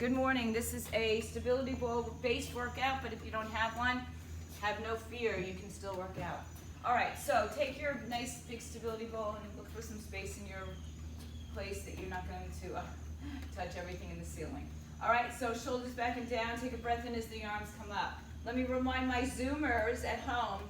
Good morning. This is a stability ball based workout, but if you don't have one, have no fear. You can still work out. All right, so take your nice big stability ball and look for some space in your place that you're not going to touch everything in the ceiling. All right, so shoulders back and down. Take a breath in as the arms come up. Let me remind my Zoomers at home,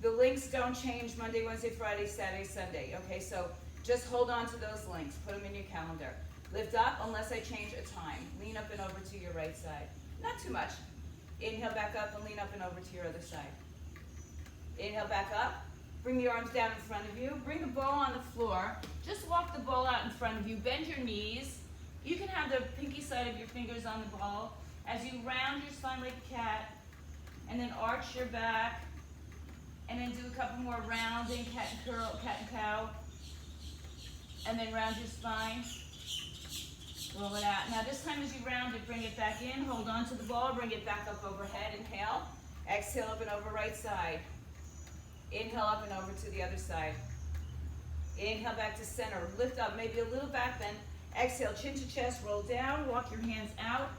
the links don't change Monday, Wednesday, Friday, Saturday, Sunday. Okay, so just hold on to those links. Put them in your calendar. Lift up unless I change a time. Lean up and over to your right side. Not too much. Inhale back up and lean up and over to your other side. Inhale back up. Bring the arms down in front of you. Bring the ball on the floor. Just walk the ball out in front of you. Bend your knees. You can have the pinky side of your fingers on the ball. As you round your spine like a cat, and then arch your back, and then do a couple more rounding, cat and curl, cat and cow, and then round your spine. Roll it out. Now this time as you round it, bring it back in. Hold on to the ball. Bring it back up overhead. Inhale. Exhale up and over right side. Inhale up and over to the other side. Inhale back to center. Lift up, maybe a little back bend. Exhale, chin to chest. Roll down. Walk your hands out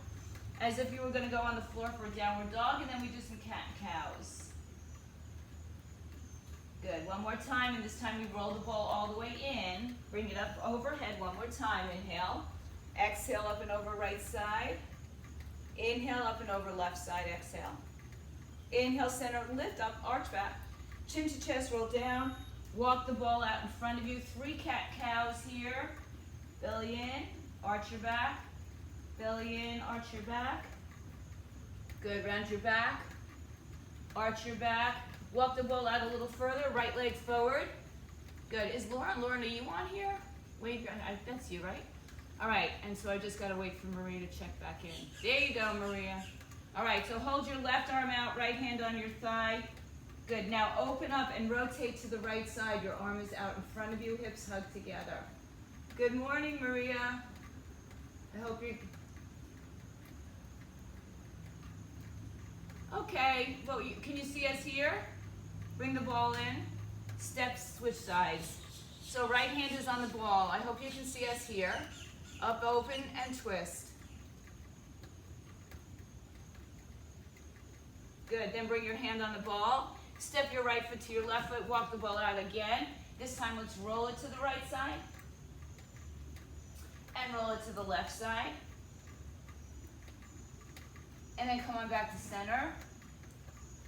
as if you were going to go on the floor for a downward dog. And then we do some cat and cows. Good. One more time. And this time you roll the ball all the way in. Bring it up overhead. One more time. Inhale. Exhale up and over right side. Inhale up and over left side. Exhale. Inhale, center, lift up, arch back. Chin to chest, roll down. Walk the ball out in front of you. 3 cat cows here. Belly in, arch your back. Belly in, arch your back. Good, round your back. Arch your back. Walk the ball out a little further. Right leg forward. Good. Is Lauren, are you on here? Wave your, that's you, right? All right, and so I just got to wait for Maria to check back in. There you go, Maria. All right, so hold your left arm out, right hand on your thigh. Good, now open up and rotate to the right side. Your arm is out in front of you, hips hug together. Good morning, Maria. I hope you... Okay, well, can you see us here? Bring the ball in. Steps, switch sides. So right hand is on the ball. I hope you can see us here. Up, open, and twist. Good, then bring your hand on the ball. Step your right foot to your left foot, walk the ball out again. This time let's roll it to the right side. And roll it to the left side. And then come on back to center.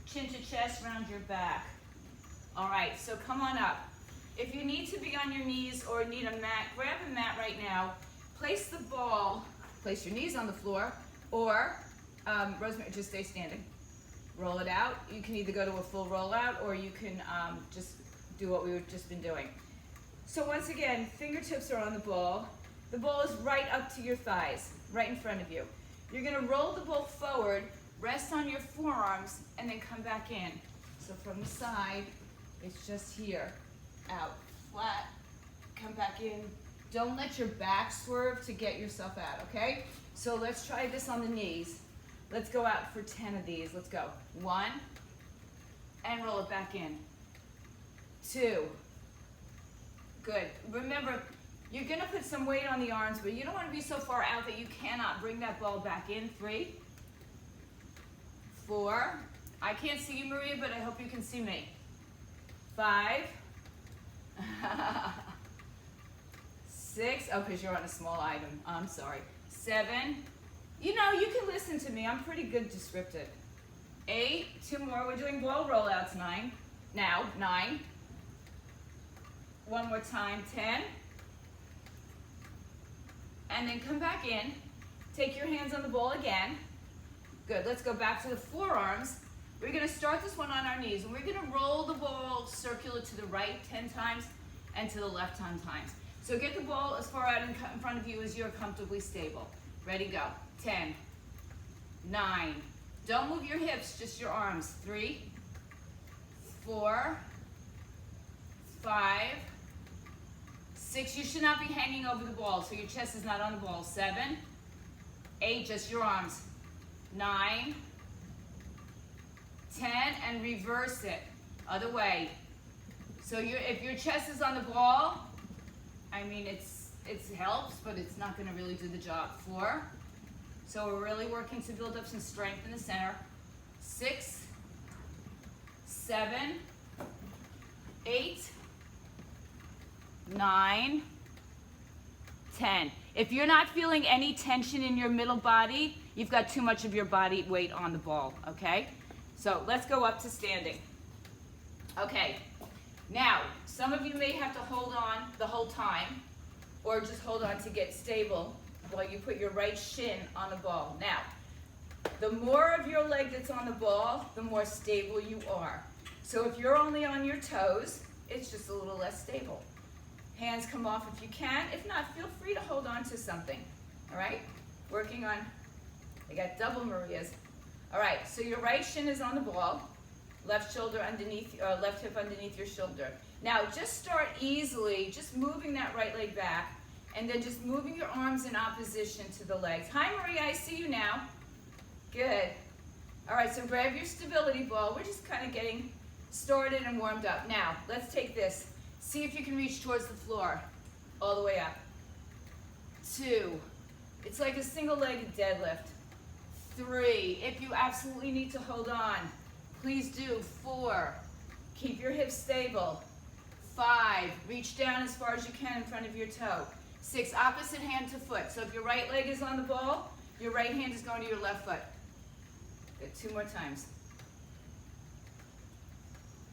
Chin to chest, round your back. All right, so come on up. If you need to be on your knees or need a mat, grab a mat right now. Place the ball, place your knees on the floor, or Rosemary, just stay standing. Roll it out. You can either go to a full rollout or you can just do what we've just been doing. So once again, fingertips are on the ball. The ball is right up to your thighs, right in front of you. You're gonna roll the ball forward, rest on your forearms, and then come back in. So from the side, it's just here, out, flat, come back in. Don't let your back swerve to get yourself out, okay? So let's try this on the knees. Let's go out for 10 of these. Let's go. 1, and roll it back in. 2. Good. Remember, you're gonna put some weight on the arms, but you don't wanna be so far out that you cannot bring that ball back in. 3, 4. I can't see you, Maria, but I hope you can see me. 5. 6, oh, because you're on a small item. I'm sorry. 7. You know, you can listen to me. I'm pretty good descriptive. 8, 2 more. We're doing ball rollouts. 9. Now, 9. One more time, 10. And then come back in. Take your hands on the ball again. Good, let's go back to the forearms. We're gonna start this one on our knees, and we're gonna roll the ball circular to the right 10 times and to the left 10 times. So get the ball as far out in front of you as you're comfortably stable. Ready, go. 10, 9. Don't move your hips, just your arms. 3, 4, 5, 6. You should not be hanging over the ball, so your chest is not on the ball. 7, 8, just your arms. 9, 10, and reverse it. Other way. So if your chest is on the ball, I mean, it helps, but it's not going to really do the job. 4, So we're really working to build up some strength in the center. 6, 7, 8, 9, 10. If you're not feeling any tension in your middle body, you've got too much of your body weight on the ball, okay? So let's go up to standing. Okay, now, some of you may have to hold on the whole time, or just hold on to get stable while you put your right shin on the ball. Now, the more of your leg that's on the ball, the more stable you are. So if you're only on your toes, it's just a little less stable. Hands come off if you can. If not, feel free to hold on to something. All right? Working on, I got double Marias. All right, so your right shin is on the ball, left shoulder underneath, left hip underneath your shoulder. Now, just start easily, just moving that right leg back, and then just moving your arms in opposition to the legs. Hi, Maria, I see you now. Good. All right, so grab your stability ball. We're just kind of getting started and warmed up. Now, let's take this. See if you can reach towards the floor, all the way up. 2. It's like a single-legged deadlift. 3. If you absolutely need to hold on, please do. 4. Keep your hips stable. 5. Reach down as far as you can in front of your toe. 6. Opposite hand to foot. So if your right leg is on the ball, your right hand is going to your left foot. Good. 2 more times.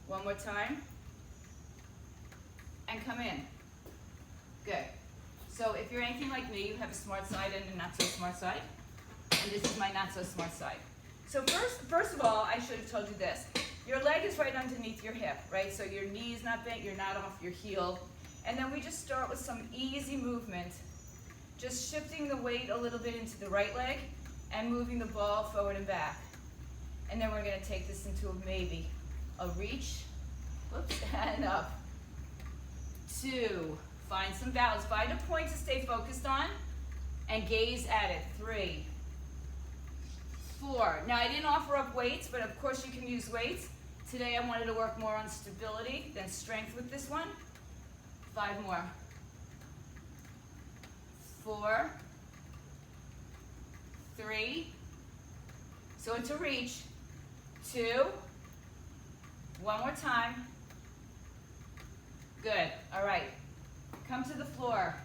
1 more time. And come in. Good. So if you're anything like me, you have a smart side and a not so smart side. And this is my not so smart side. So first of all, I should have told you this. Your leg is right underneath your hip, right? So your knee is not bent, you're not off your heel. And then we just start with some easy movement. Just shifting the weight a little bit into the right leg and moving the ball forward and back. And then we're gonna take this into a reach, whoops, and up. 2, find some balance. Find a point to stay focused on and gaze at it. 3, 4. Now I didn't offer up weights, but of course you can use weights. Today I wanted to work more on stability than strength with this one. 5 more. 4, 3, so into reach. 2, 1 more time. Good. All right. Come to the floor.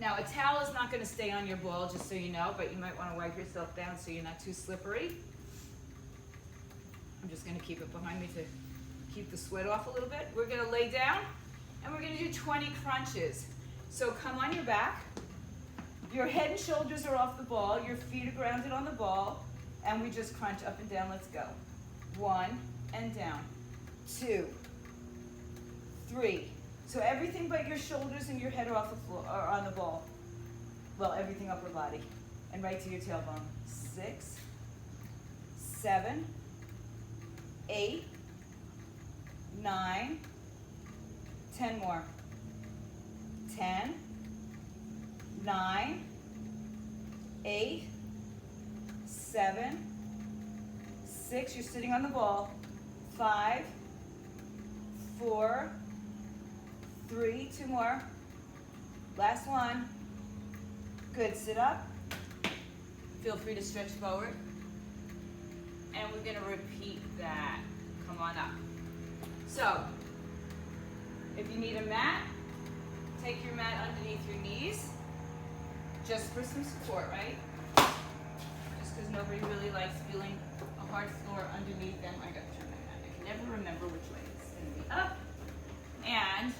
Now, a towel is not going to stay on your ball, just so you know, but you might want to wipe yourself down so you're not too slippery. I'm just going to keep it behind me to keep the sweat off a little bit. We're going to lay down, and we're going to do 20 crunches. So come on your back. Your head and shoulders are off the ball. Your feet are grounded on the ball, and we just crunch up and down. Let's go. 1 and down. 2. 3. So everything but your shoulders and your head are off the floor, or on the ball. Well, everything upper body. And right to your tailbone. 6, 7, 8, 9, 10 more. 10, 9, 8, 7, 6. You're sitting on the ball. 5, 4, 3, 2 more. Last one. Good, sit up. Feel free to stretch forward. And we're gonna repeat that. Come on up. So, if you need a mat, take your mat underneath your knees, just for some support, right? Just because nobody really likes feeling a hard floor underneath them. I gotta turn my mat. I can never remember which way it's gonna be up. And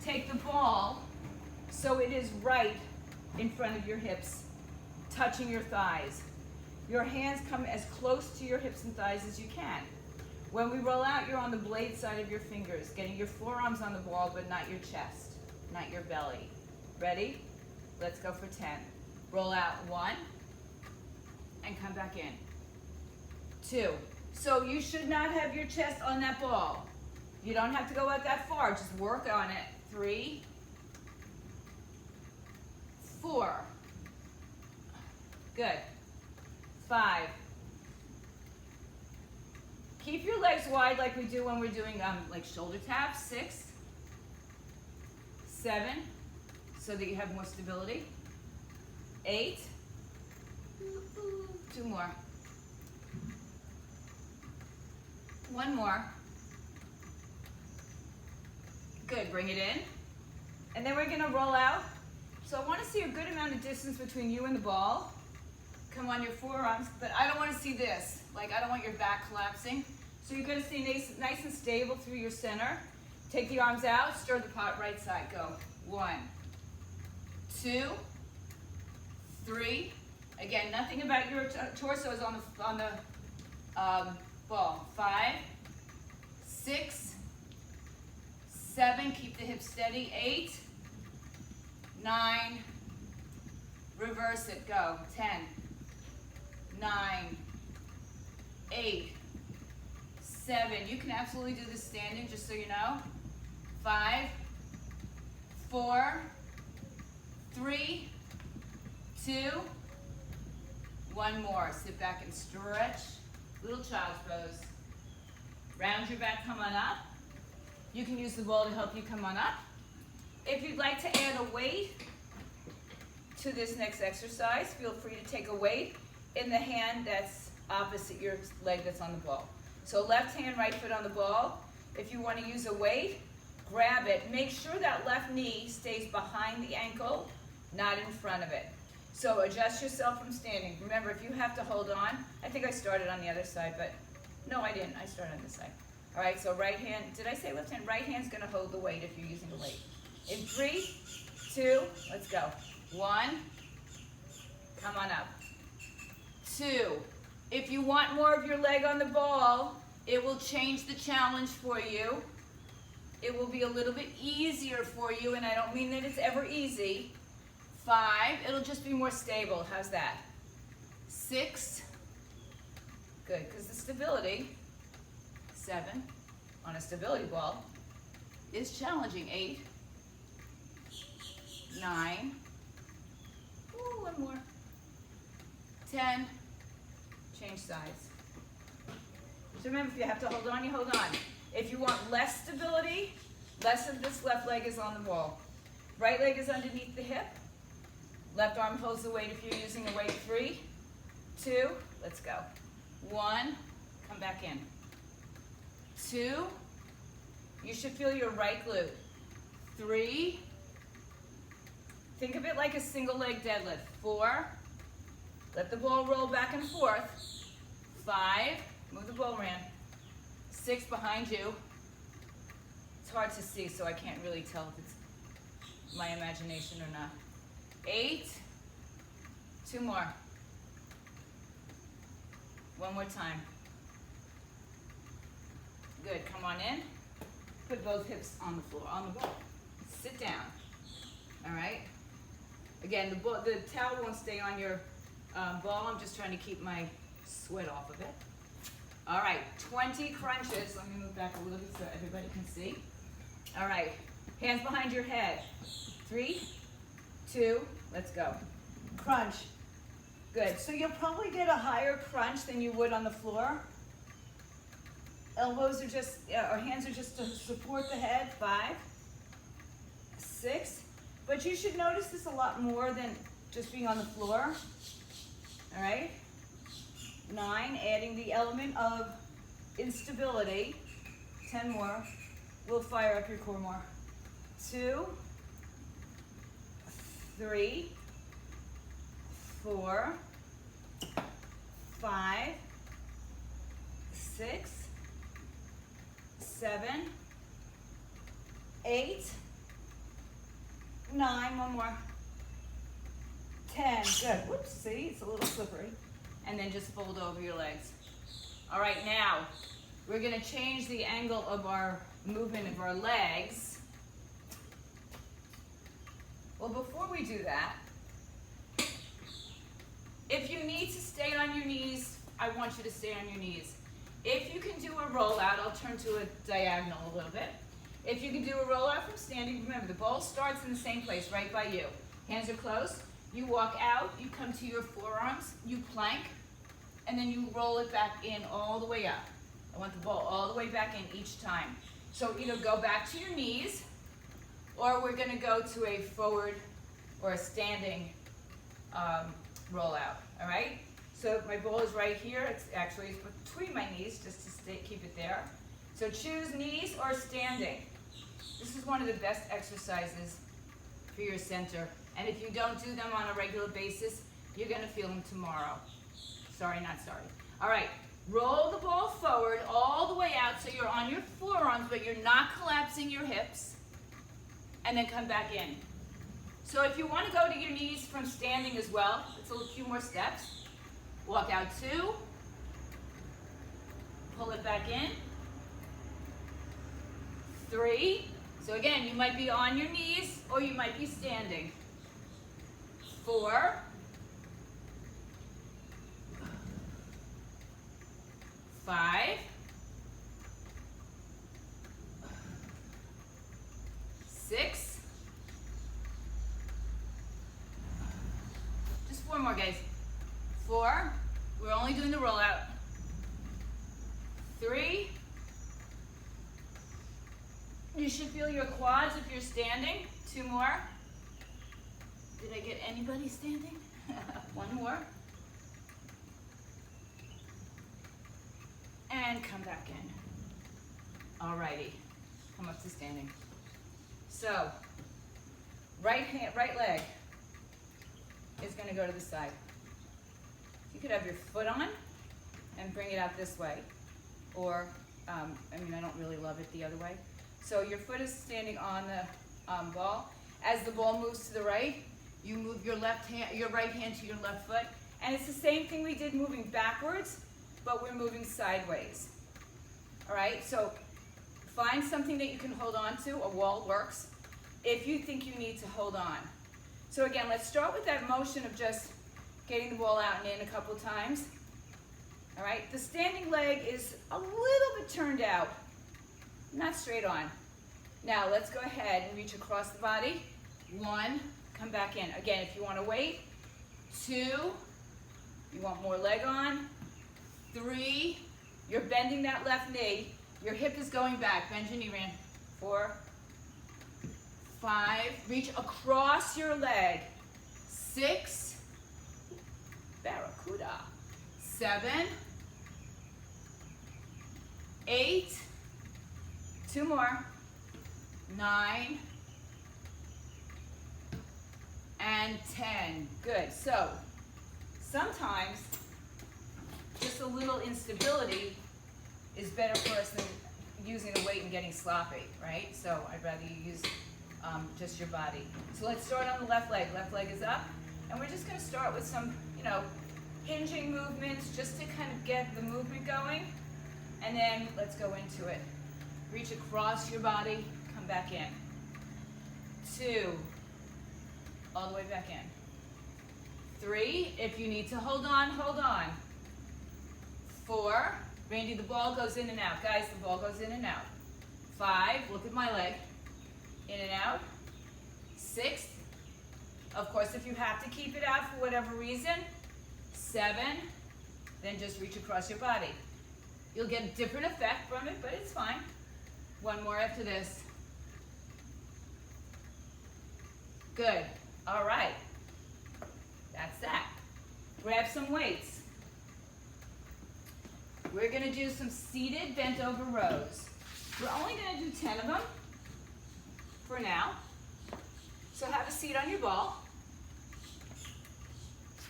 take the ball so it is right in front of your hips, touching your thighs. Your hands come as close to your hips and thighs as you can. When we roll out, you're on the blade side of your fingers, getting your forearms on the ball, but not your chest, not your belly. Ready? Let's go for 10. Roll out. 1, and come back in. 2. So you should not have your chest on that ball. You don't have to go out that far, just work on it. 3, 4. Good. 5. Keep your legs wide like we do when we're doing like shoulder taps. 6, 7, so that you have more stability. 8, One more. Good, bring it in. And then we're gonna roll out. So I wanna see a good amount of distance between you and the ball. Come on your forearms, but I don't wanna see this. Like, I don't want your back collapsing. So you're gonna stay nice and stable through your center. Take the arms out, stir the pot right side, go. 1, 2, 3. Again, nothing about your torso is on the ball. 5, 6, 7, keep the hips steady. 8, 9, reverse it, go. 10, 9, 8, 7. You can absolutely do this standing, just so you know. 5, 4, 3, 2, 1 more. Sit back and stretch. Little child's pose. Round your back, come on up. You can use the ball to help you come on up. If you'd like to add a weight to this next exercise, feel free to take a weight in the hand that's opposite your leg that's on the ball. So left hand, right foot on the ball. If you want to use a weight, grab it. Make sure that left knee stays behind the ankle, not in front of it. So adjust yourself from standing. Remember, if you have to hold on, I think I started on the other side, but no, I didn't. I started on this side. All right, so right hand, did I say left hand? Right hand's gonna hold the weight if you're using a weight. In 3, 2, let's go. 1, come on up. 2, if you want more of your leg on the ball, it will change the challenge for you. It will be a little bit easier for you, and I don't mean that it's ever easy. 5, it'll just be more stable. How's that? 6, good, because the stability, 7, on a stability ball, is challenging. 8, 9, ooh, 1 more, 10, change sides. So remember, if you have to hold on, you hold on. If you want less stability, less of this left leg is on the ball. Right leg is underneath the hip. Left arm holds the weight if you're using a weight. 3, 2, let's go. 1, come back in. 2, you should feel your right glute. 3, think of it like a single leg deadlift. 4, let the ball roll back and forth. 5, move the ball around. 6, behind you. It's hard to see, so I can't really tell if it's my imagination or not. 8, 2 more. 1 more time. Good, come on in. Put both hips on the floor, on the ball. Sit down, all right? Again, the towel won't stay on your ball. I'm just trying to keep my sweat off of it. All right, 20 crunches. Let me move back a little bit so everybody can see. All right, hands behind your head. 3, 2, let's go. Crunch. Good. So you'll probably get a higher crunch than you would on the floor. Elbows are just, or hands are just to support the head. 5, 6. But you should notice this a lot more than just being on the floor. All right. 9, adding the element of instability. 10 more. We'll fire up your core more. 2, 3, 4, 5, 6, 7, 8, 9, 1 more. 10, good. Whoops, see, it's a little slippery. And then just fold over your legs. All right, now we're gonna change the angle of our movement of our legs. Well, before we do that, if you need to stay on your knees, I want you to stay on your knees. If you can do a rollout, I'll turn to a diagonal a little bit. If you can do a rollout from standing, remember the ball starts in the same place, right by you. Hands are closed. You walk out, you come to your forearms, you plank, and then you roll it back in all the way up. I want the ball all the way back in each time. So either go back to your knees, or we're gonna go to a forward or a standing rollout, all right? So my ball is right here. It's actually between my knees just to keep it there. So choose knees or standing. This is one of the best exercises for your center. And if you don't do them on a regular basis, you're going to feel them tomorrow. Sorry, not sorry. All right, roll the ball forward all the way out so you're on your forearms, but you're not collapsing your hips. And then come back in. So if you want to go to your knees from standing as well, it's a few more steps. Walk out 2. Pull it back in. 3. So again, you might be on your knees or you might be standing. 4. 5. 6. Just 4 more, guys. 4. We're only doing the rollout. 3. You should feel your quads if you're standing. 2 more. Did I get anybody standing? 1 more. And come back in. Alrighty. Come up to standing. So, right leg is going to go to the side. You could have your foot on and bring it out this way. Or, I don't really love it the other way. So your foot is standing on the ball. As the ball moves to the right, you move your right hand to your left foot. And it's the same thing we did moving backwards, but we're moving sideways. All right, so find something that you can hold on to. A wall works if you think you need to hold on. So again, let's start with that motion of just getting the ball out and in a couple of times. All right, the standing leg is a little bit turned out, not straight on. Now let's go ahead and reach across the body. 1, come back in. Again, if you want to wait. 2, you want more leg on. 3, you're bending that left knee. Your hip is going back. Bend your knee, Ran. 4, 5, reach across your leg. 6, barracuda. 7, 8, 2 more. 9, and 10. Good. So sometimes just a little instability is better for us than using a weight and getting sloppy, right? So I'd rather you use just your body. So let's start on the left leg. Left leg is up, and we're just going to start with some, hinging movements just to kind of get the movement going, and then let's go into it. Reach across your body, come back in. 2, all the way back in. 3, if you need to hold on, hold on. 4, Randy, the ball goes in and out. Guys, the ball goes in and out. 5, look at my leg. In and out. 6, of course, if you have to keep it out for whatever reason. 7, then just reach across your body. You'll get a different effect from it, but it's fine. 1 more after this. Good. All right. That's that. Grab some weights. We're going to do some seated bent over rows. We're only going to do 10 of them for now. So have a seat on your ball.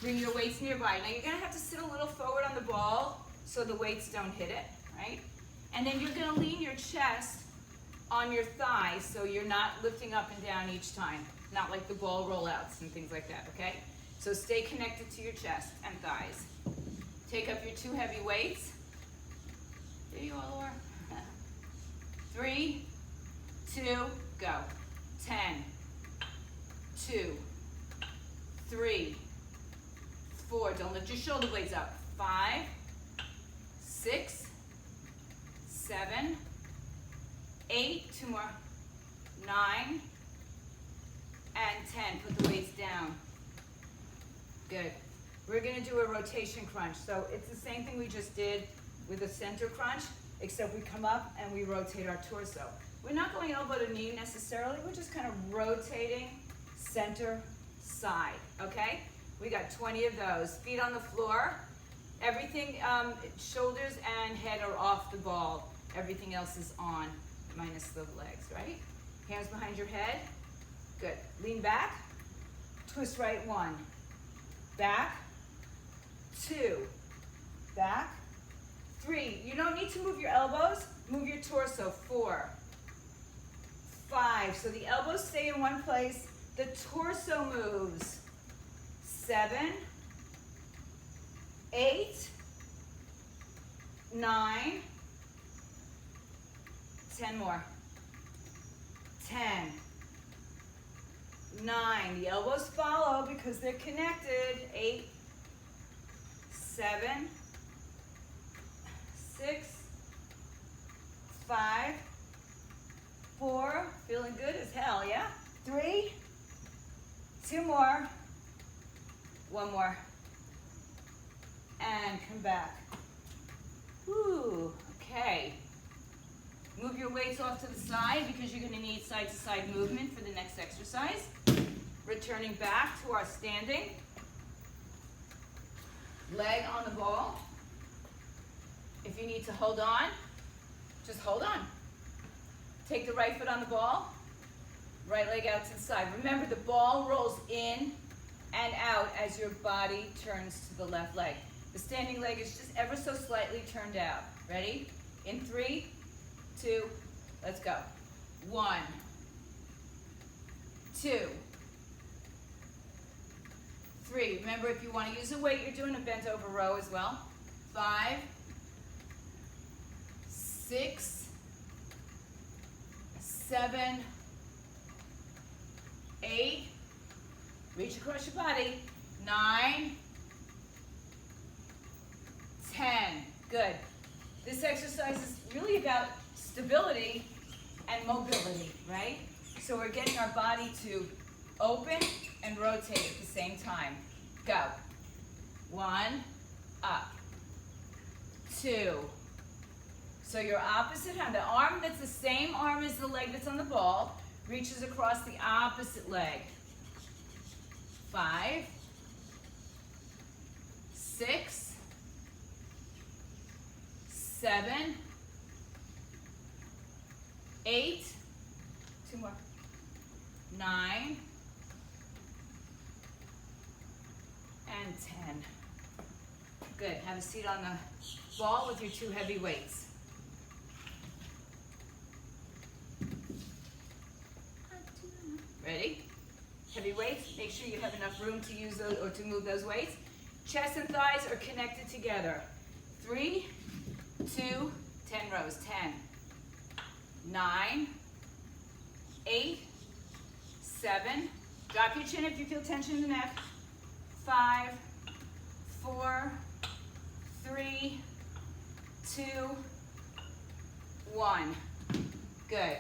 Bring your weights nearby. Now you're going to have to sit a little forward on the ball so the weights don't hit it, right? And then you're going to lean your chest on your thighs so you're not lifting up and down each time. Not like the ball rollouts and things like that, okay? So stay connected to your chest and thighs. Take up your 2 heavy weights. There you all are. 3, 2, go. 10, 2, 3, 4. Don't lift your shoulder blades up. 5, 6, 7, 8. 2 more. 9, and 10. Put the weights down. Good. We're going to do a rotation crunch. So it's the same thing we just did with a center crunch, except we come up and we rotate our torso. We're not going elbow to knee necessarily. We're just kind of rotating center side, okay? We got 20 of those. Feet on the floor. Everything, shoulders and head are off the ball. Everything else is on, minus the legs, right? Hands behind your head. Good. Lean back. Twist right, 1. Back. 2. Back. 3. You don't need to move your elbows. Move your torso. 4. 5. So the elbows stay in one place. The torso moves. 7. 8. 9. 10 more. 10. 9. The elbows follow because they're connected. 8. 7. 6. 5. 4. Feeling good as hell, yeah? 3. 2 more. 1 more. And come back. Whew, okay. Move your weights off to the side because you're going to need side-to-side movement for the next exercise. Returning back to our standing. Leg on the ball. If you need to hold on, just hold on. Take the right foot on the ball. Right leg out to the side. Remember, the ball rolls in and out as your body turns to the left leg. The standing leg is just ever so slightly turned out. Ready? In 3, 2, let's go. 1, 2, 3. Remember, if you want to use a weight, you're doing a bent over row as well. 5, 6, 7, 8. Reach across your body. 9, 10. Good. This exercise is really about stability and mobility, right? So we're getting our body to open and rotate at the same time. Go. 1, up. 2. So your opposite hand, the arm that's the same arm as the leg that's on the ball, reaches across the opposite leg. 5, 6, 7, 8, 2 more, 9, and 10. Good. Have a seat on the ball with your 2 heavy weights. Ready? Heavy weights. Make sure you have enough room to use those or to move those weights. Chest and thighs are connected together. 3, 2, 10 rows. 10, 9, 8, 7. Drop your chin if you feel tension in the neck. 5, 4, 3, 2, 1. Good.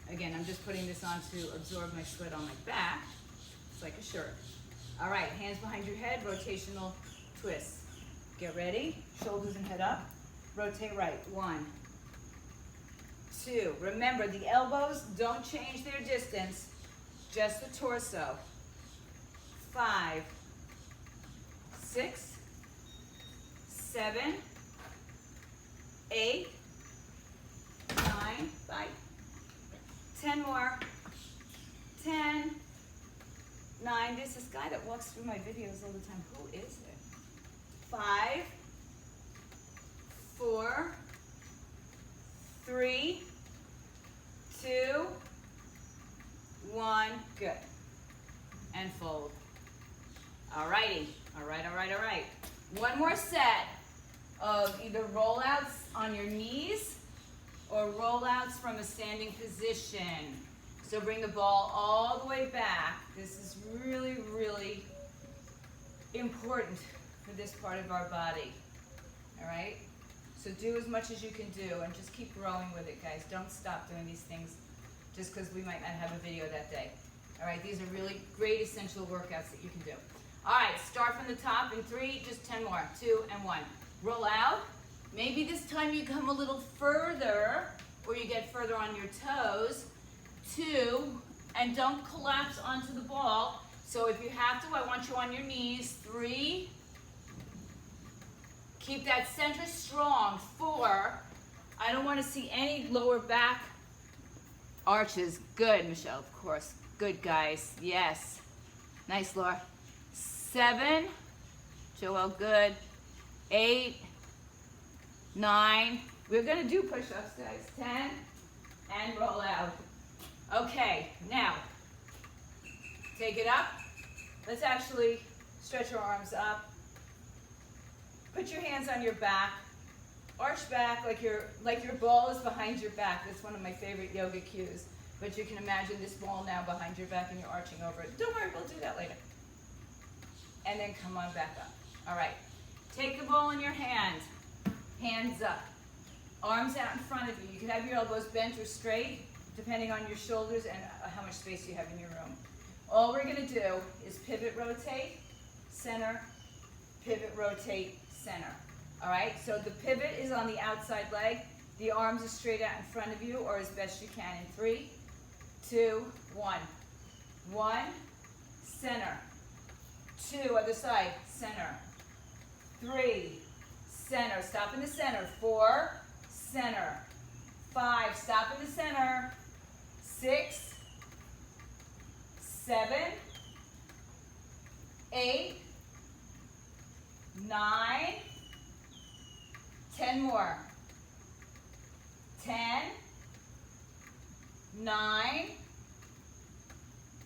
Again, I'm just putting this on to absorb my sweat on my back. It's like a shirt. All right, hands behind your head, rotational twist. Get ready, shoulders and head up. Rotate right. 1, 2. Remember, the elbows don't change their distance, just the torso. 5, 6, 7, 8, 9, bye. 10 more. 10, 9. There's this guy that walks through my videos all the time. Who is it? 5, 4, 3, 2, 1. Good. And fold. All righty. All right, all right, all right. One more set of either rollouts on your knees or rollouts from a standing position. So bring the ball all the way back. This is really, really important for this part of our body. All right? So do as much as you can do and just keep growing with it, guys. Don't stop doing these things just because we might not have a video that day. All right? These are really great essential workouts that you can do. All right, start from the top in 3, just 10 more. 2 and 1. Roll out. Maybe this time you come a little further or you get further on your toes. 2, and don't collapse onto the ball. So if you have to, I want you on your knees. 3, Keep that center strong. 4. I don't want to see any lower back arches. Good, Michelle, of course. Good, guys. Yes. Nice, Laura. 7. Joelle, good. 8. 9. We're going to do push-ups, guys. 10. And roll out. Okay, now, take it up. Let's actually stretch your arms up. Put your hands on your back. Arch back like your ball is behind your back. That's one of my favorite yoga cues. But you can imagine this ball now behind your back and you're arching over it. Don't worry, we'll do that later. And then come on back up. All right. Take the ball in your hand. Hands up. Arms out in front of you. You can have your elbows bent or straight, depending on your shoulders and how much space you have in your room. All we're going to do is pivot, rotate, center, pivot, rotate, center. All right, so the pivot is on the outside leg. The arms are straight out in front of you or as best you can in 3, 2, 1. 1, center. 2, other side, center. 3, center. Stop in the center. 4, center. 5, stop in the center. 6, 7, 8, 9, 10 more. 10, 9,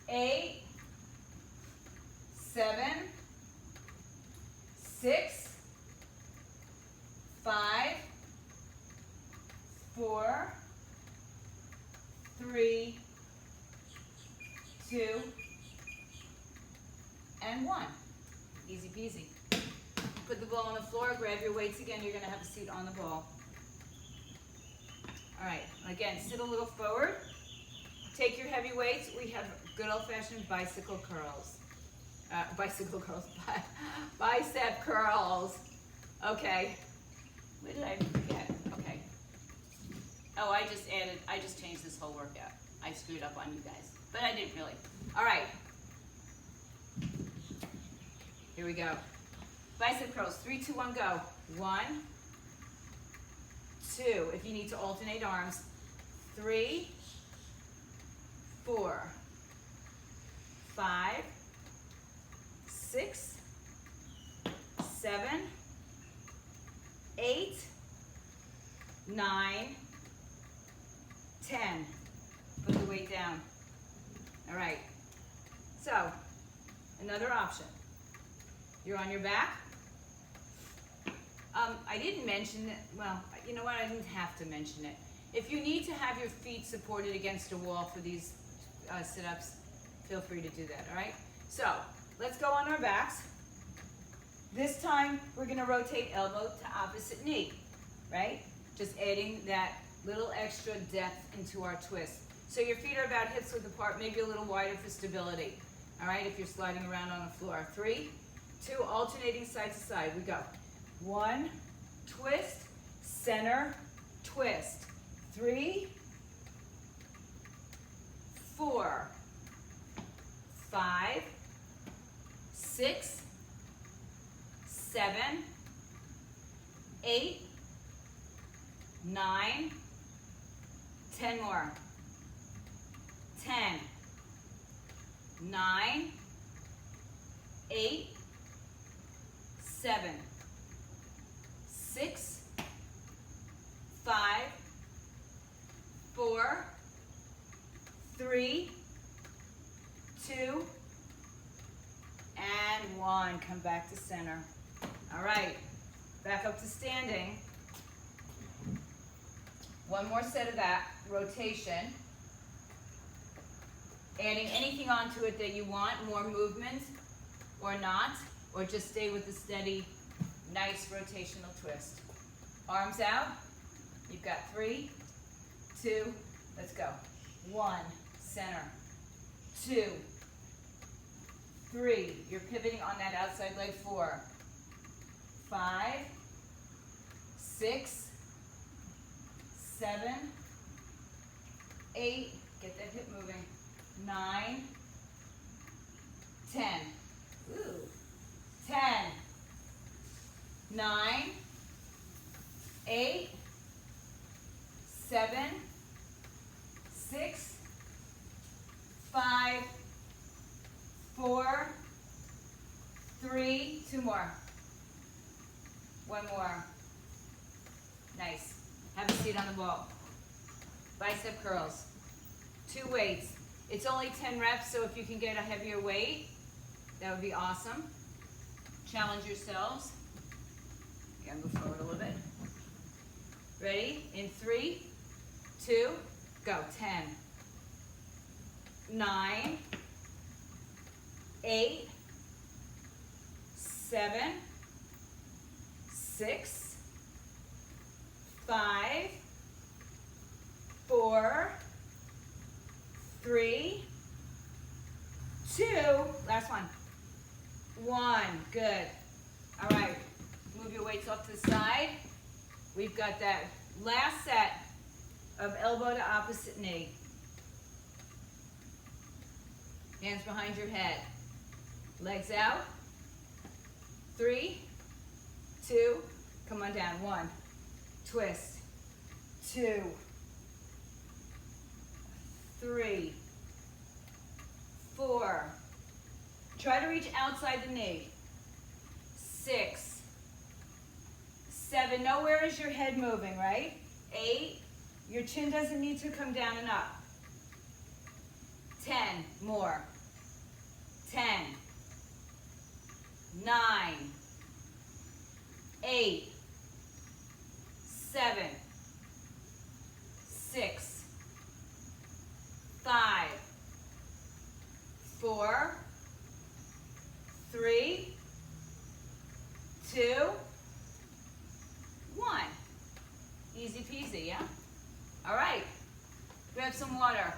8, 7, 6, 5, 4, 3, 2, and 1. Easy peasy. Put the ball on the floor, grab your weights again. You're going to have a seat on the ball. All right, again, sit a little forward. Take your heavy weights. We have good old-fashioned bicycle curls. Bicep curls. Okay. What did I forget? Okay. Oh, I just changed this whole workout. I screwed up on you guys, but I didn't really. All right. Here we go. Bicep curls. 3, 2, 1, go. 1, 2. If you need to alternate arms. 3, 4, 5, 6, 7, 8, 9, 10. Put the weight down. All right. So, another option. You're on your back. I didn't mention it. Well, you know what? I didn't have to mention it. If you need to have your feet supported against a wall for these sit-ups, feel free to do that, all right? So, let's go on our backs. This time, we're going to rotate elbow to opposite knee, right? Just adding that little extra depth into our twist. So your feet are about hips width apart, maybe a little wider for stability, all right, if you're sliding around on the floor. 3, 2, alternating side to side. We go. 1, twist, center, twist. 3, 4, 5, 6, 7, 8, 9, 10 more. 10, 9, 8, 7, 6, 5, 4, 3, 2, and 1. Come back to center. All right, back up to standing. One more set of that, rotation. Adding anything onto it that you want, more movement or not, or just stay with the steady, nice rotational twist. Arms out. You've got 3, 2, let's go. 1, center. 2, 3, you're pivoting on that outside leg. 4, 5, 6, 7, 8, get that hip moving. 9, 10. Ooh. 10, 9, 8, 7, 6, 5, 4, 3, 2 more. 1 more. Nice. Have a seat on the ball. Bicep curls. 2 weights. It's only 10 reps, so if you can get a heavier weight, that would be awesome. Challenge yourselves. You gotta move forward a little bit. Ready? In 3, 2, go. 10, 9, 8, 7, 6, 5, 4, 3, 2, last one. 1, good. All right, move your weights off to the side. We've got that last set of elbow to opposite knee. Hands behind your head. Legs out. 3, 2, come on down. 1, twist. 2, 3, 4. Try to reach outside the knee. 6, 7. Nowhere is your head moving, right? 8. Your chin doesn't need to come down and up. 10. More. 10. 9. 8. 7. 6. 5. 4. 3. 2. 1. Easy peasy, yeah? All right. Grab some water.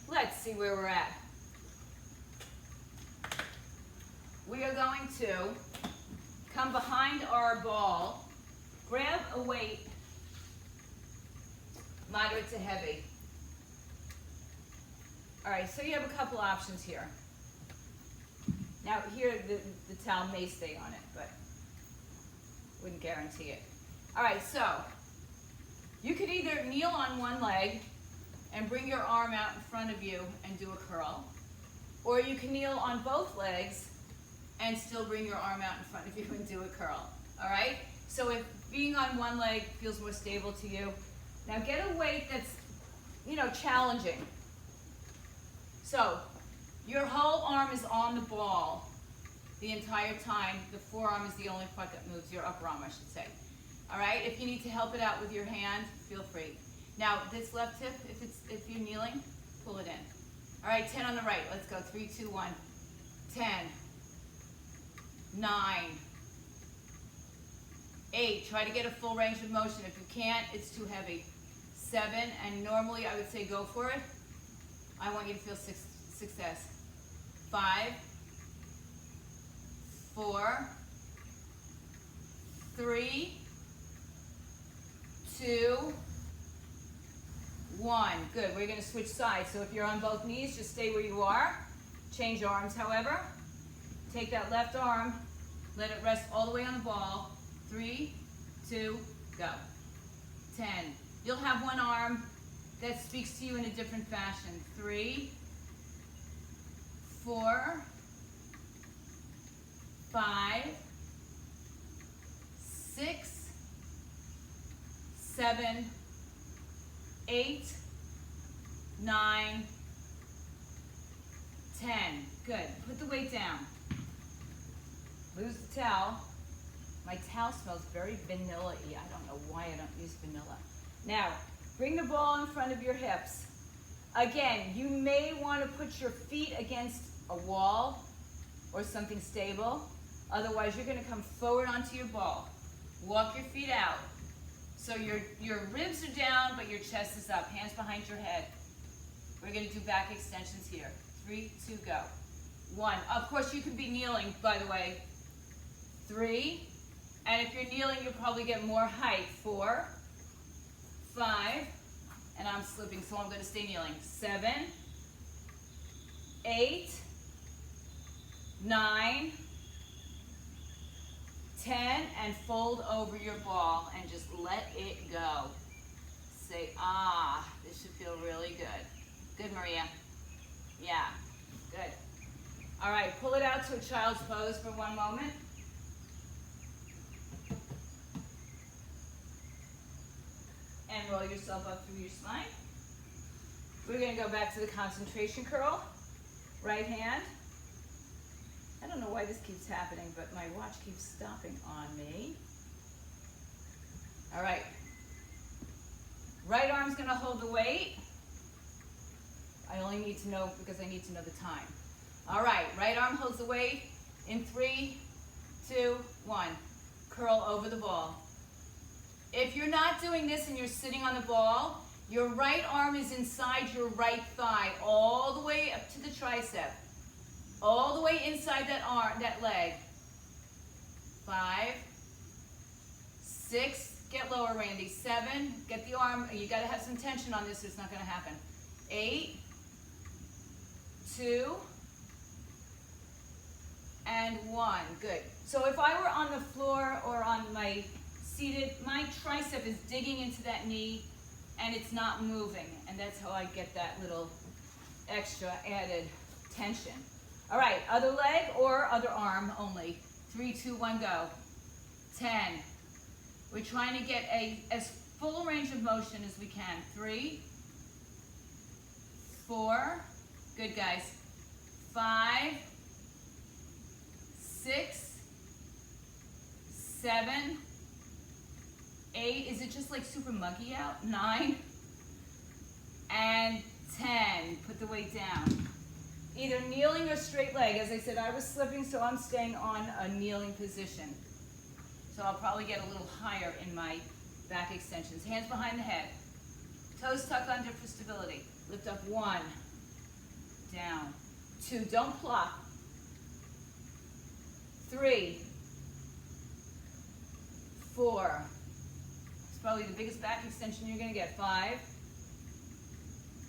Let's see where we're at. We are going to come behind our ball, grab a weight, moderate to heavy. All right, so you have a couple options here. Now here, the towel may stay on it, but wouldn't guarantee it. All right, so you could either kneel on one leg and bring your arm out in front of you and do a curl, or you can kneel on both legs and still bring your arm out in front of you and do a curl. All right? So if being on one leg feels more stable to you, now get a weight that's, challenging. So your whole arm is on the ball the entire time. The forearm is the only part that moves, your upper arm, I should say. All right? If you need to help it out with your hand, feel free. Now, this left hip, if you're kneeling, pull it in. All right, 10 on the right. Let's go. 3, 2, 1. 10, 9, 8. Try to get a full range of motion. If you can't, it's too heavy. 7, and normally I would say go for it. I want you to feel success. 5, 4, 3, 2, 1. Good. We're going to switch sides. So if you're on both knees, just stay where you are. Change arms, however. Take that left arm, let it rest all the way on the ball. 3, 2, go. 10. You'll have one arm that speaks to you in a different fashion. 3, 4, 5, 6, 7, 8, 9, 10. Good. Put the weight down. Lose the towel. My towel smells very vanilla-y. I don't know why I don't use vanilla. Now, bring the ball in front of your hips. Again, you may want to put your feet against a wall or something stable. Otherwise, you're going to come forward onto your ball. Walk your feet out. So your ribs are down, but your chest is up. Hands behind your head. We're going to do back extensions here. 3, 2, go. 1. Of course, you could be kneeling, by the way. 3. And if you're kneeling, you'll probably get more height. 4, 5, and I'm slipping, so I'm going to stay kneeling. 7, 8, 9, 10, and fold over your ball and just let it go. Say, ah, this should feel really good. Good, Maria. Yeah, good. All right, pull it out to a child's pose for one moment. And roll yourself up through your spine. We're gonna go back to the concentration curl. Right hand. I don't know why this keeps happening, but my watch keeps stopping on me. All right. Right arm's gonna hold the weight. I only need to know because I need to know the time. All right, right arm holds the weight in 3, 2, 1. Curl over the ball. If you're not doing this and you're sitting on the ball, your right arm is inside your right thigh, all the way up to the tricep, all the way inside that arm, that leg. 5, 6, get lower, Randy. 7, get the arm, you gotta have some tension on this or it's not gonna happen. 8, 2, and 1, good. So if I were on the floor or on my seated, my tricep is digging into that knee and it's not moving, and that's how I get that little extra added tension. All right, other leg or other arm only. 3, 2, 1, go. 10. We're trying to get as full range of motion as we can. 3, 4, good guys. 5, 6, 7, 8, is it just like super muggy out? 9, and 10. Put the weight down. Either kneeling or straight leg. As I said, I was slipping, so I'm staying on a kneeling position. So I'll probably get a little higher in my back extensions. Hands behind the head. Toes tuck under for stability. Lift up 1, down. 2, don't plop. 3, 4. It's probably the biggest back extension you're gonna get. 5,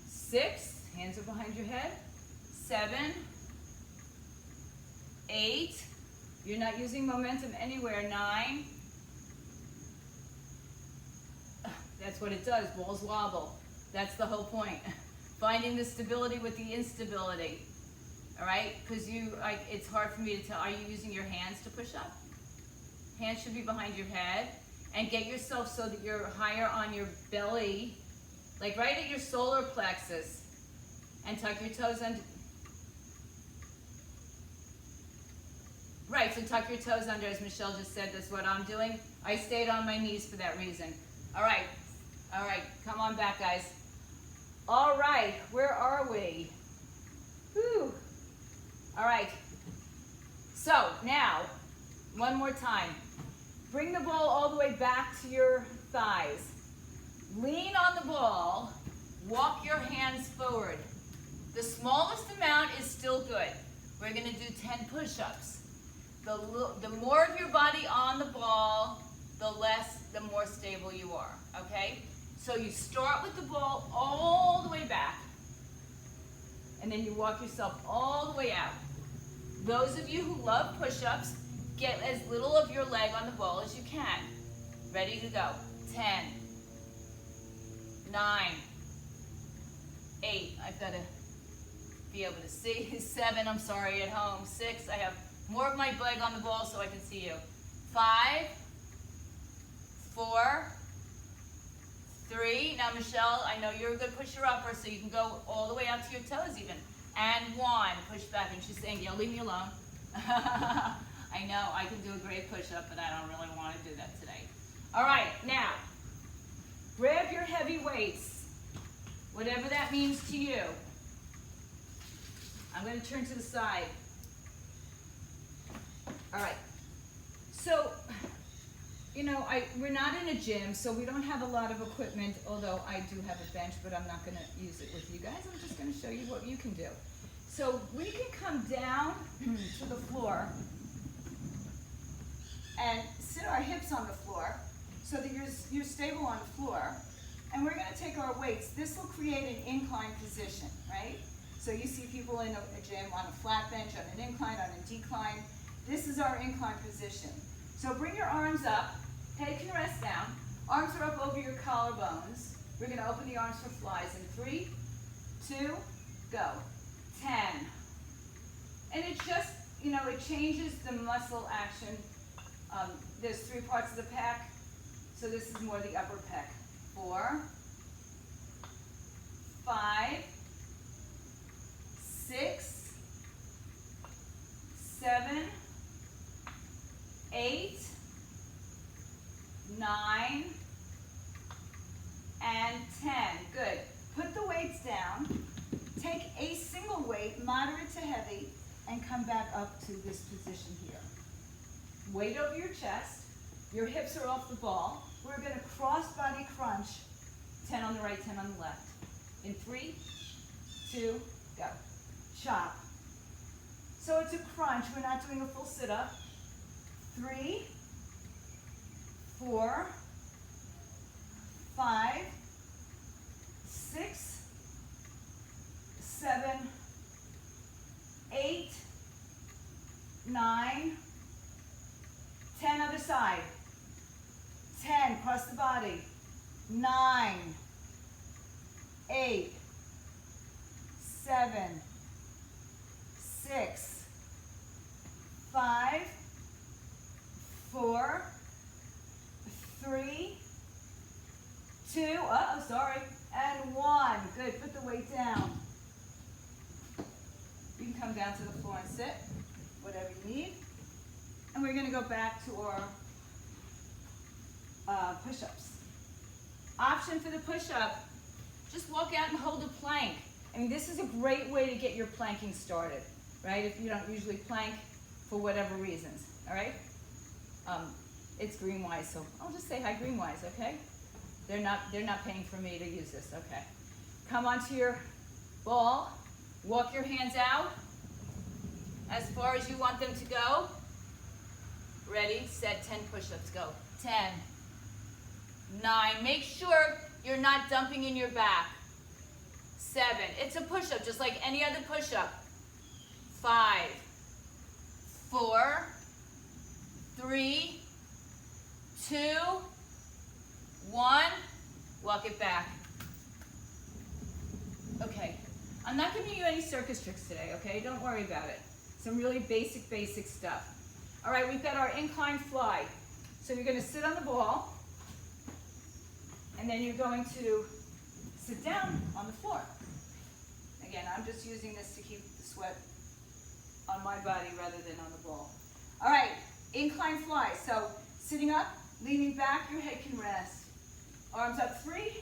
6, hands are behind your head. 7, 8, you're not using momentum anywhere. 9, that's what it does, balls wobble. That's the whole point. Finding the stability with the instability. All right, because it's hard for me to tell. Are you using your hands to push up? Hands should be behind your head. And get yourself so that you're higher on your belly, like right at your solar plexus. And tuck your toes under. Right, so tuck your toes under, as Michelle just said. That's what I'm doing. I stayed on my knees for that reason. All right, come on back, guys. All right, where are we? Whew. All right, so now, one more time. Bring the ball all the way back to your thighs. Lean on the ball, walk your hands forward. The smallest amount is still good. We're gonna do 10 push-ups. The more of your body on the ball, the more stable you are, okay? So you start with the ball all the way back, and then you walk yourself all the way out. Those of you who love push-ups, get as little of your leg on the ball as you can. Ready to go. 10, 9, 8, I've got to be able to see. 7, I'm sorry, at home. 6, I have more of my leg on the ball so I can see you. 5, 4, 3, now Michelle, I know you're a good pusher-upper, so you can go all the way out to your toes even. And 1, push back, and she's saying, yeah, leave me alone. I know, I can do a great push-up, but I don't really want to do that today. All right, now, grab your heavy weights, whatever that means to you. I'm going to turn to the side. All right, so, you know, we're not in a gym, so we don't have a lot of equipment, although I do have a bench, but I'm not going to use it with you guys. I'm just going to show you what you can do. So we can come down to the floor and sit our hips on the floor so that you're stable on the floor. And we're going to take our weights. This will create an incline position, right? So you see people in a gym on a flat bench, on an incline, on a decline. This is our incline position. So bring your arms up, head can rest down, arms are up over your collarbones. We're gonna open the arms for flies in 3, 2, go. 10. And it just, it changes the muscle action. There's 3 parts of the pec, so this is more the upper pec. 4, 5, 6, 7, 8, 9, and 10. Good. Put the weights down. Take a single weight, moderate to heavy, and come back up to this position here. Weight over your chest. Your hips are off the ball. We're going to cross body crunch. 10 on the right, 10 on the left. In 3, 2, go. Chop. So it's a crunch. We're not doing a full sit-up. 3, 4, 5, 6, 7, 8, 9, 10 other side. 10, cross the body. 9, 8, 7, 6, 5, 4, 3, 2, sorry, and 1. Good, put the weight down. You can come down to the floor and sit, whatever you need. And we're going to go back to our push-ups. Option for the push-up, just walk out and hold a plank. I mean, this is a great way to get your planking started, right? If you don't usually plank for whatever reasons, all right? It's Greenwise, so I'll just say hi Greenwise, okay? They're not paying for me to use this, okay? Come onto your ball, walk your hands out as far as you want them to go. Ready, set, 10 push-ups, go. 10, 9, make sure you're not dumping in your back. 7, it's a push-up just like any other push-up. 5, 4, 3, 2, 1, walk it back. Okay, I'm not giving you any circus tricks today, okay? Don't worry about it. Some really basic stuff. All right, we've got our incline fly. So you're gonna sit on the ball, and then you're going to sit down on the floor. Again, I'm just using this to keep the sweat on my body rather than on the ball. All right, incline fly. So sitting up, leaning back, your head can rest. Arms up, 3,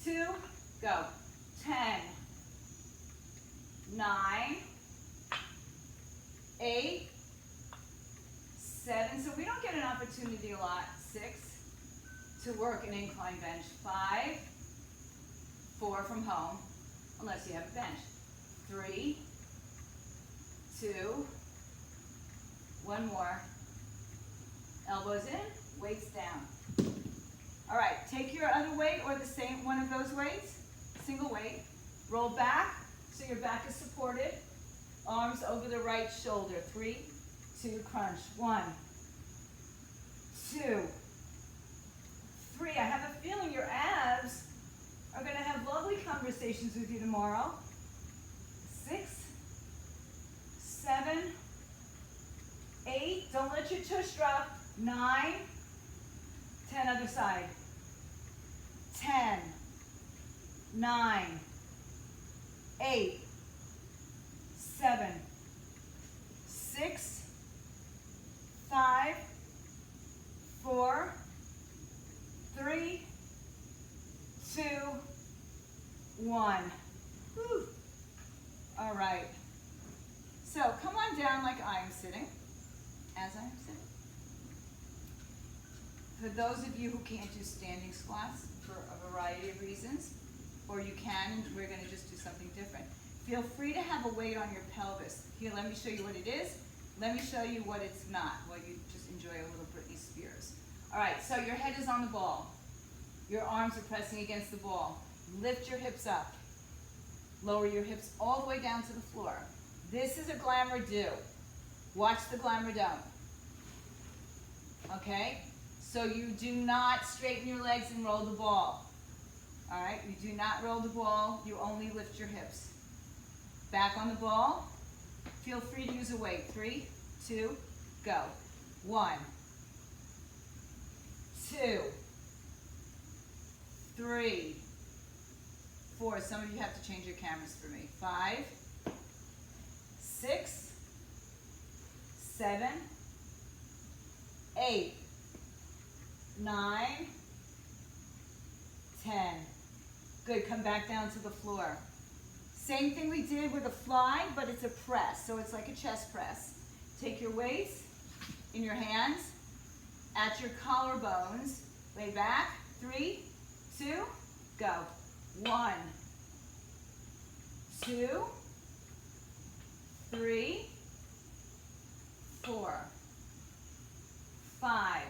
2, go. 10, 9, 8, 7. So we don't get an opportunity a lot. 6, to work an incline bench. 5, 4 from home, unless you have a bench. 3, 2, 1 more. Elbows in, weights down. All right, take your other weight or the same one of those weights, single weight. Roll back so your back is supported. Arms over the right shoulder. 3, 2, crunch. 1, 2, 3. I have a feeling your abs are going to have lovely conversations with you tomorrow. 6, 7, 8. Don't let your tush drop. 9, 10 other side. 10, 9, 8, 7, 6, 5, 4, 3, 2, 1. Whew. All right. So come on down like I am sitting, as I am sitting. For those of you who can't do standing squats for a variety of reasons, or you can, and we're going to just do something different. Feel free to have a weight on your pelvis. Here, let me show you what it is. Let me show you what it's not, while you just enjoy a little Britney Spears. All right, so your head is on the ball. Your arms are pressing against the ball. Lift your hips up. Lower your hips all the way down to the floor. This is a glamour do. Watch the glamour don't. okay? So you do not straighten your legs and roll the ball. All right, you do not roll the ball, you only lift your hips. Back on the ball, feel free to use a weight. 3, 2, go. 1, 2, 3, 4. Some of you have to change your cameras for me. 5, 6, 7, 8, 9, 10. Good, come back down to the floor. Same thing we did with a fly, but it's a press, so it's like a chest press. Take your weights in your hands, at your collarbones, lay back, 3, 2, go. 1, 2, 3, 4, 5,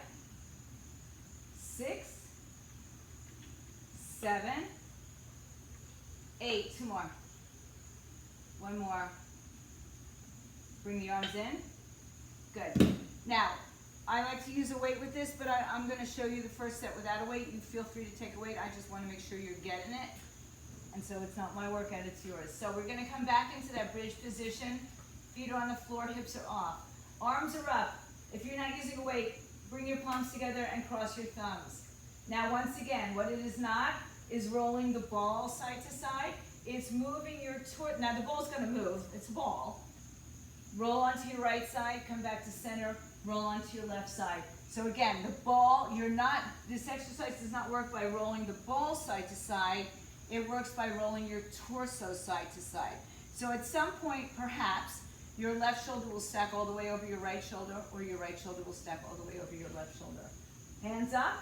6, 7, 8. 2 more. 1 more. Bring the arms in. Good. Now, I like to use a weight with this, but I'm going to show you the first set without a weight. You feel free to take a weight. I just want to make sure you're getting it. And so it's not my workout, it's yours. So we're going to come back into that bridge position. Feet are on the floor, hips are off. Arms are up. If you're not using a weight, bring your palms together and cross your thumbs. Now, once again, what it is not is rolling the ball side to side. It's moving your torso. Now, the ball's going to move. It's a ball. Roll onto your right side, come back to center, roll onto your left side. So again, the ball, this exercise does not work by rolling the ball side to side. It works by rolling your torso side to side. So at some point, perhaps, your left shoulder will stack all the way over your right shoulder, or your right shoulder will stack all the way over your left shoulder. Hands up,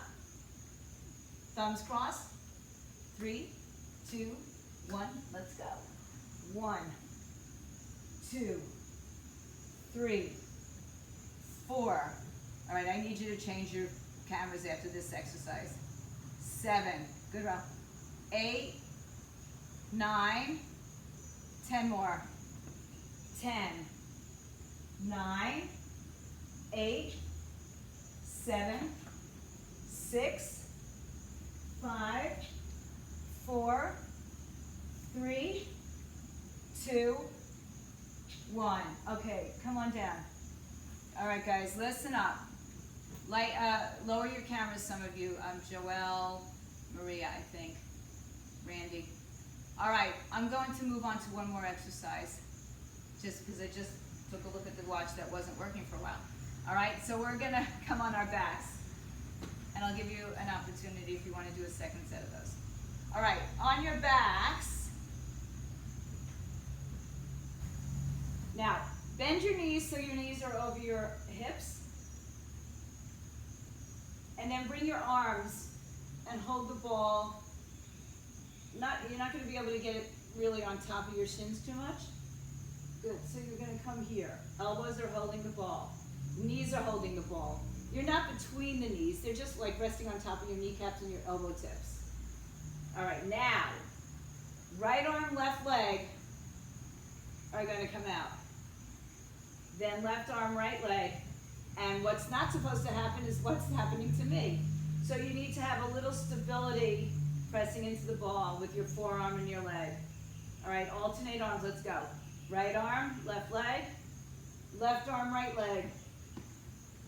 thumbs crossed. 3, 2, 1, let's go. 1, 2, 3, 4. All right, I need you to change your cameras after this exercise. 7, good row. 8, 9, 10 more. 10, 9, 8, 7, 6, 5, 4, 3, 2, 1. Okay, come on down. All right, guys, listen up. Lower your cameras, some of you. Joelle, Maria, I think, Randy. All right, I'm going to move on to one more exercise, just because I just took a look at the watch that wasn't working for a while. All right, so we're going to come on our backs, and I'll give you an opportunity if you want to do a second set of those. All right, on your backs. Now, bend your knees so your knees are over your hips. And then bring your arms and hold the ball. You're not going to be able to get it really on top of your shins too much. Good, so you're going to come here. Elbows are holding the ball. Knees are holding the ball. You're not between the knees. They're just like resting on top of your kneecaps and your elbow tips. All right, now, right arm, left leg are going to come out. Then left arm, right leg. And what's not supposed to happen is what's happening to me. So you need to have a little stability pressing into the ball with your forearm and your leg. All right, alternate arms, let's go. Right arm, left leg. Left arm, right leg.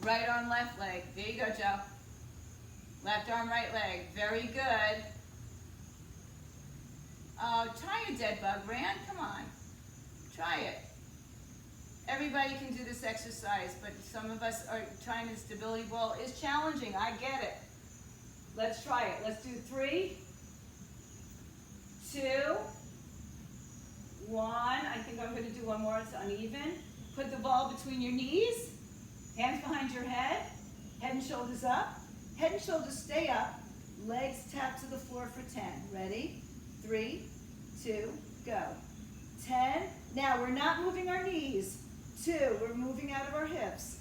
Right arm, left leg. There you go, Joe. Left arm, right leg. Very good. Oh, try a dead bug, Rand. Come on. Try it. Everybody can do this exercise, but some of us are trying the stability ball. It's challenging. I get it. Let's try it. Let's do 3, 2, 1. I think I'm going to do one more. It's uneven. Put the ball between your knees. Hands behind your head. Head and shoulders up. Head and shoulders stay up. Legs tap to the floor for 10. Ready? 3, 2, go. 10. Now we're not moving our knees. 2, we're moving out of our hips.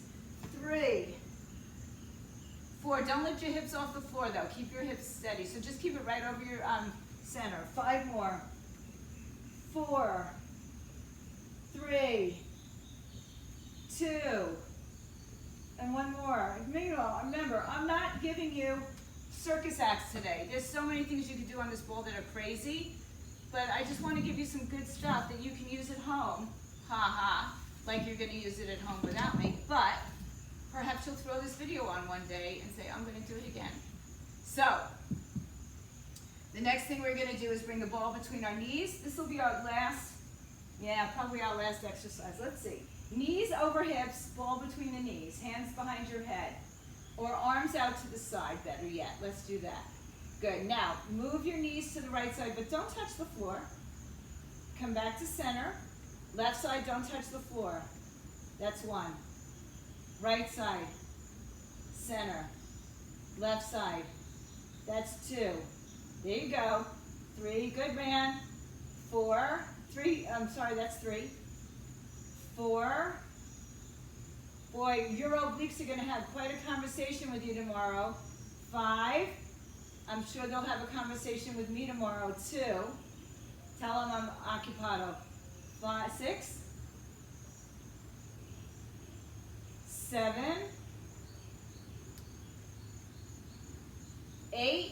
3, 4, don't lift your hips off the floor though. Keep your hips steady. So just keep it right over your center. 5 more. 4, 3, 2, And one more. Remember, I'm not giving you circus acts today. There's so many things you can do on this ball that are crazy, but I just want to give you some good stuff that you can use at home. Ha ha, like you're going to use it at home without me, but perhaps you'll throw this video on one day and say, I'm going to do it again. So, the next thing we're going to do is bring the ball between our knees. This will be our last, probably our last exercise. Let's see. Knees over hips, ball between the knees, hands behind your head, or arms out to the side, better yet. Let's do that. Good. Now, move your knees to the right side, but don't touch the floor. Come back to center. Left side, don't touch the floor. That's one. Right side, center. Left side, that's two. There you go. Three, good man. Four, that's three. Four. Boy, your obliques are going to have quite a conversation with you tomorrow. Five. I'm sure they'll have a conversation with me tomorrow too. Tell them I'm occupado. 5, 6. 7. 8.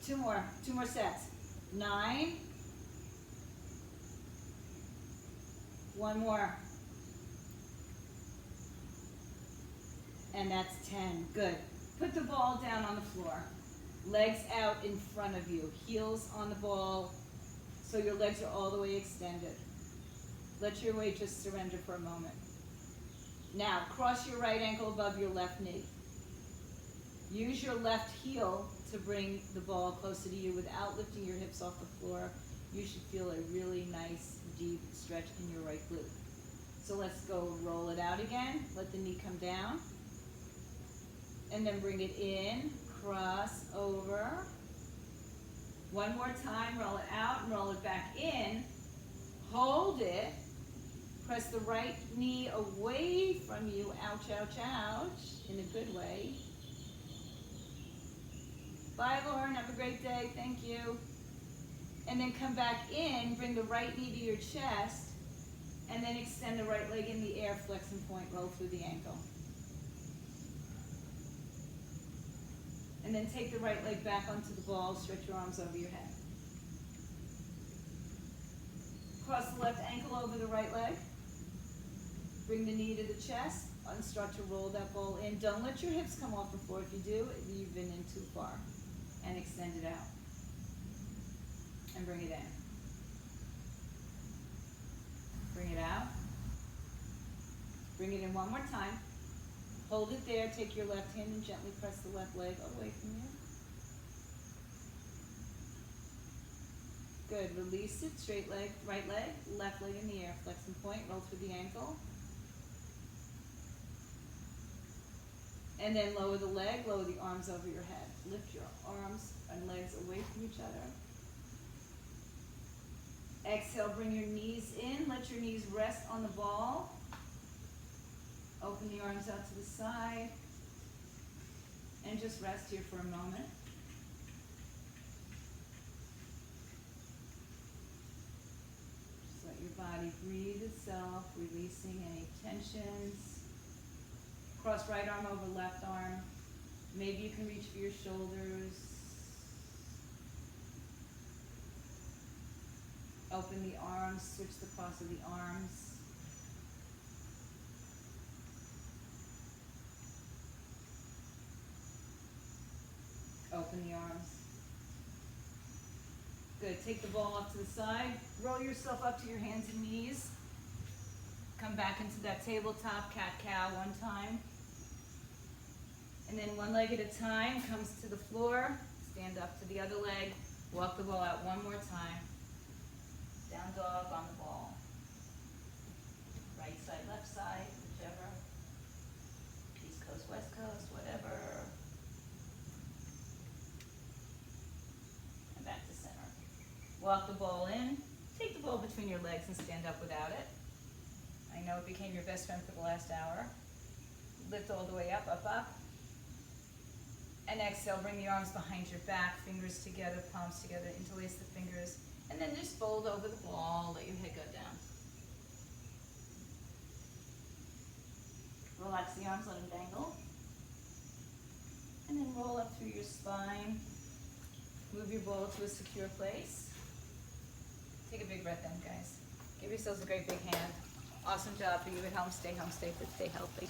Two more sets. 9. One more. And that's 10. Good. Put the ball down on the floor. Legs out in front of you. Heels on the ball so your legs are all the way extended. Let your weight just surrender for a moment. Now, cross your right ankle above your left knee. Use your left heel to bring the ball closer to you without lifting your hips off the floor. You should feel a really nice, deep stretch in your right glute. So let's go roll it out again. Let the knee come down. And then bring it in, cross over. One more time, roll it out and roll it back in. Hold it. Press the right knee away from you. Ouch, ouch, ouch. In a good way. Bye, Lauren. Have a great day. Thank you. And then come back in. Bring the right knee to your chest. And then extend the right leg in the air. Flex and point. Roll through the ankle. And then take the right leg back onto the ball. Stretch your arms over your head. Cross the left ankle over the right leg. Bring the knee to the chest and start to roll that ball in. Don't let your hips come off the floor. If you do, you've been in too far. And extend it out. And bring it in. Bring it out. Bring it in one more time. Hold it there. Take your left hand and gently press the left leg away from you. Good. Release it. Straight leg, right leg, left leg in the air. Flex and point. Roll through the ankle. And then lower the leg. Lower the arms over your head. Lift your arms and legs away from each other. Exhale. Bring your knees in. Let your knees rest on the ball. Open the arms out to the side. And just rest here for a moment. Just let your body breathe itself, releasing any tensions. Cross right arm over left arm. Maybe you can reach for your shoulders. Open the arms, switch the cross of the arms. Open the arms. Good. Take the ball off to the side. Roll yourself up to your hands and knees. Come back into that tabletop cat-cow one time. And then one leg at a time comes to the floor. Stand up to the other leg. Walk the ball out one more time. Down dog on the ball. Right side, left side, whichever. East coast, west coast, whatever. Back to center. Walk the ball in. Take the ball between your legs and stand up without it. I know it became your best friend for the last hour. Lift all the way up, up, up. And exhale, bring the arms behind your back, fingers together, palms together, interlace the fingers. And then just fold over the ball, let your head go down. Relax the arms, let them dangle. And then roll up through your spine. Move your bowl to a secure place. Take a big breath in, guys. Give yourselves a great big hand. Awesome job for you at home. Stay fit, stay healthy.